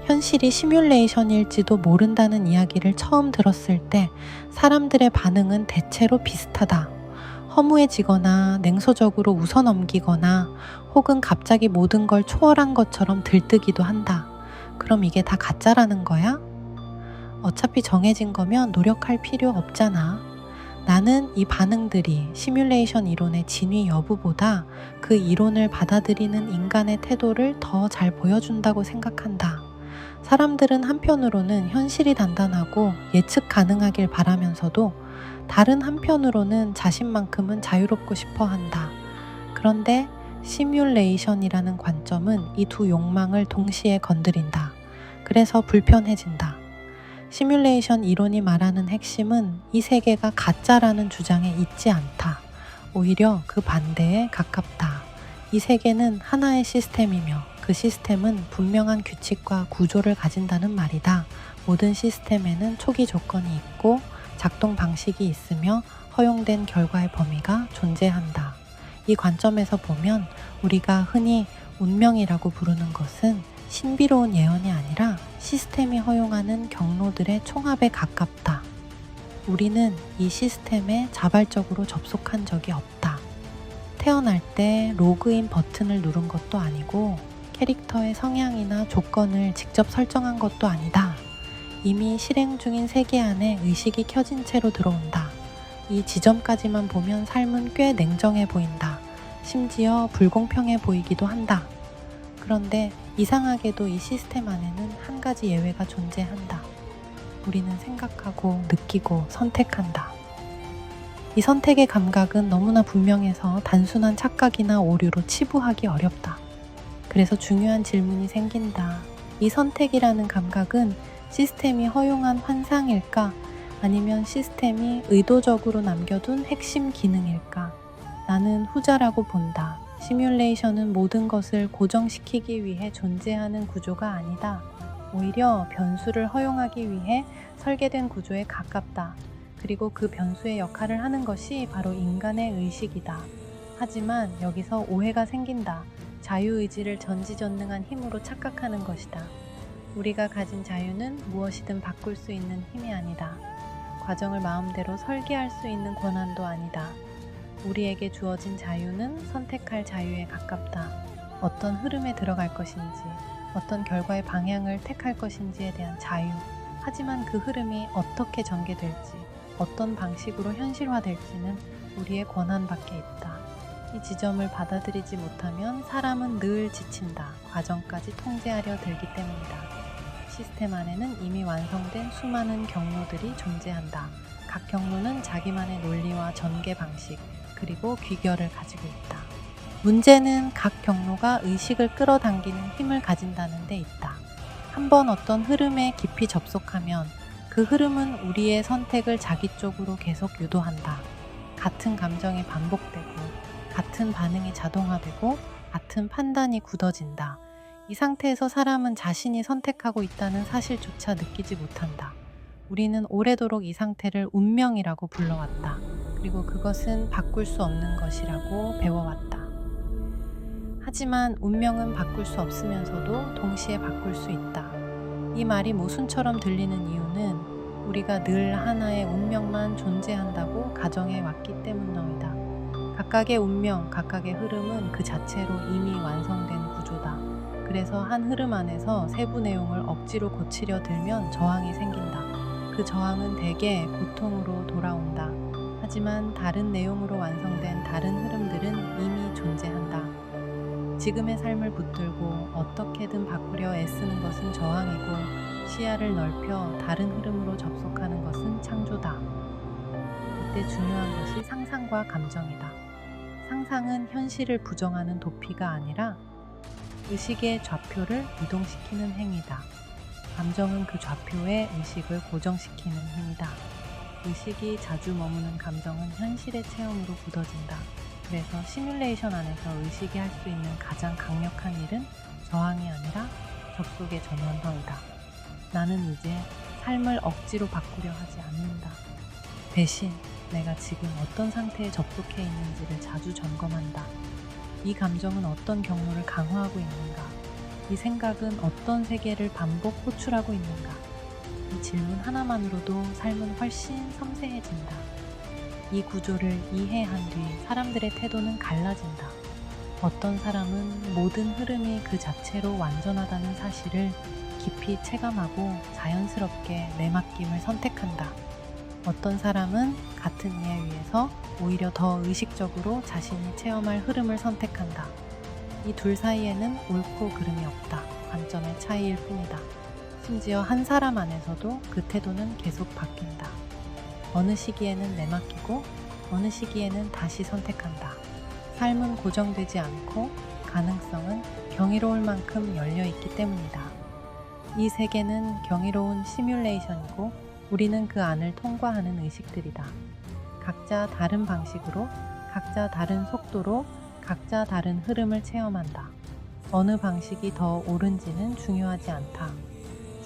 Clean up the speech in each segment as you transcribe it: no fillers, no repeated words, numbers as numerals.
현실이 시뮬레이션일지도 모른다는 이야기를 처음 들었을 때 사람들의 반응은 대체로 비슷하다. 허무해지거나 냉소적으로 웃어넘기거나 혹은 갑자기 모든 걸 초월한 것처럼 들뜨기도 한다. 그럼 이게 다 가짜라는 거야? 어차피 정해진 거면 노력할 필요 없잖아. 나는 이 반응들이 시뮬레이션 이론의 진위 여부보다 그 이론을 받아들이는 인간의 태도를 더 잘 보여준다고 생각한다. 사람들은 한편으로는 현실이 단단하고 예측 가능하길 바라면서도 다른 한편으로는 자신만큼은 자유롭고 싶어 한다. 그런데 시뮬레이션이라는 관점은 이 두 욕망을 동시에 건드린다. 그래서 불편해진다. 시뮬레이션 이론이 말하는 핵심은 이 세계가 가짜라는 주장에 있지 않다. 오히려 그 반대에 가깝다. 이 세계는 하나의 시스템이며 그 시스템은 분명한 규칙과 구조를 가진다는 말이다. 모든 시스템에는 초기 조건이 있고 작동 방식이 있으며 허용된 결과의 범위가 존재한다. 이 관점에서 보면 우리가 흔히 운명이라고 부르는 것은 신비로운 예언이 아니라 시스템이 허용하는 경로들의 총합에 가깝다. 우리는 이 시스템에 자발적으로 접속한 적이 없다. 태어날 때 로그인 버튼을 누른 것도 아니고 캐릭터의 성향이나 조건을 직접 설정한 것도 아니다. 이미 실행 중인 세계 안에 의식이 켜진 채로 들어온다. 이 지점까지만 보면 삶은 꽤 냉정해 보인다. 심지어 불공평해 보이기도 한다. 그런데 이상하게도 이 시스템 안에는 한 가지 예외가 존재한다. 우리는 생각하고 느끼고 선택한다. 이 선택의 감각은 너무나 분명해서 단순한 착각이나 오류로 치부하기 어렵다. 그래서 중요한 질문이 생긴다. 이 선택이라는 감각은 시스템이 허용한 환상일까? 아니면 시스템이 의도적으로 남겨둔 핵심 기능일까? 나는 후자라고 본다. 시뮬레이션은 모든 것을 고정시키기 위해 존재하는 구조가 아니다. 오히려 변수를 허용하기 위해 설계된 구조에 가깝다. 그리고 그 변수의 역할을 하는 것이 바로 인간의 의식이다. 하지만 여기서 오해가 생긴다. 자유의지를 전지전능한 힘으로 착각하는 것이다. 우리가 가진 자유는 무엇이든 바꿀 수 있는 힘이 아니다. 과정을 마음대로 설계할 수 있는 권한도 아니다. 우리에게 주어진 자유는 선택할 자유에 가깝다. 어떤 흐름에 들어갈 것인지, 어떤 결과의 방향을 택할 것인지에 대한 자유. 하지만 그 흐름이 어떻게 전개될지, 어떤 방식으로 현실화될지는 우리의 권한 밖에 있다. 이 지점을 받아들이지 못하면 사람은 늘 지친다. 과정까지 통제하려 들기 때문이다. 시스템 안에는 이미 완성된 수많은 경로들이 존재한다. 각 경로는 자기만의 논리와 전개 방식, 그리고 귀결을 가지고 있다. 문제는 각 경로가 의식을 끌어당기는 힘을 가진다는 데 있다. 한번 어떤 흐름에 깊이 접속하면 그 흐름은 우리의 선택을 자기 쪽으로 계속 유도한다. 같은 감정이 반복되고, 같은 반응이 자동화되고, 같은 판단이 굳어진다. 이 상태에서 사람은 자신이 선택하고 있다는 사실조차 느끼지 못한다. 우리는 오래도록 이 상태를 운명이라고 불러왔다. 그리고 그것은 바꿀 수 없는 것이라고 배워왔다. 하지만 운명은 바꿀 수 없으면서도 동시에 바꿀 수 있다. 이 말이 모순처럼 들리는 이유는 우리가 늘 하나의 운명만 존재한다고 가정해 왔기 때문이다. 각각의 운명, 각각의 흐름은 그 자체로 이미 완성된 구조다. 그래서 한 흐름 안에서 세부 내용을 억지로 고치려 들면 저항이 생긴다. 그 저항은 대개 고통으로 돌아온다. 하지만 다른 내용으로 완성된 다른 흐름들은 이미 존재한다. 지금의 삶을 붙들고 어떻게든 바꾸려 애쓰는 것은 저항이고, 시야를 넓혀 다른 흐름으로 접속하는 것은 창조다. 이때 중요한 것이 상상과 감정이다. 상상은 현실을 부정하는 도피가 아니라 의식의 좌표를 이동시키는 행위다. 감정은 그 좌표에 의식을 고정시키는 힘이다. 의식이 자주 머무는 감정은 현실의 체험으로 굳어진다. 그래서 시뮬레이션 안에서 의식이 할 수 있는 가장 강력한 일은 저항이 아니라 접속의 전원성이다. 나는 이제 삶을 억지로 바꾸려 하지 않는다. 대신 내가 지금 어떤 상태에 접속해 있는지를 자주 점검한다. 이 감정은 어떤 경로를 강화하고 있는가? 이 생각은 어떤 세계를 반복 호출하고 있는가? 이 질문 하나만으로도 삶은 훨씬 섬세해진다. 이 구조를 이해한 뒤 사람들의 태도는 갈라진다. 어떤 사람은 모든 흐름이 그 자체로 완전하다는 사실을 깊이 체감하고 자연스럽게 내맡김을 선택한다. 어떤 사람은 같은 이에 의해서 오히려 더 의식적으로 자신이 체험할 흐름을 선택한다. 이 둘 사이에는 옳고 그름이 없다. 관점의 차이일 뿐이다. 심지어 한 사람 안에서도 그 태도는 계속 바뀐다. 어느 시기에는 내맡기고 어느 시기에는 다시 선택한다. 삶은 고정되지 않고 가능성은 경이로울 만큼 열려있기 때문이다. 이 세계는 경이로운 시뮬레이션이고 우리는 그 안을 통과하는 의식들이다. 각자 다른 방식으로, 각자 다른 속도로, 각자 다른 흐름을 체험한다. 어느 방식이 더 옳은지는 중요하지 않다.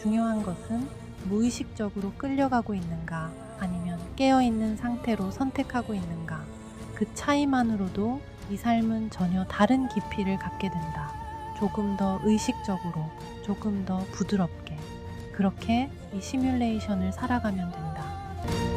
중요한 것은 무의식적으로 끌려가고 있는가 아니면 깨어있는 상태로 선택하고 있는가. 그 차이만으로도 이 삶은 전혀 다른 깊이를 갖게 된다. 조금 더 의식적으로, 조금 더 부드럽게. 그렇게 이 시뮬레이션을 살아가면 된다.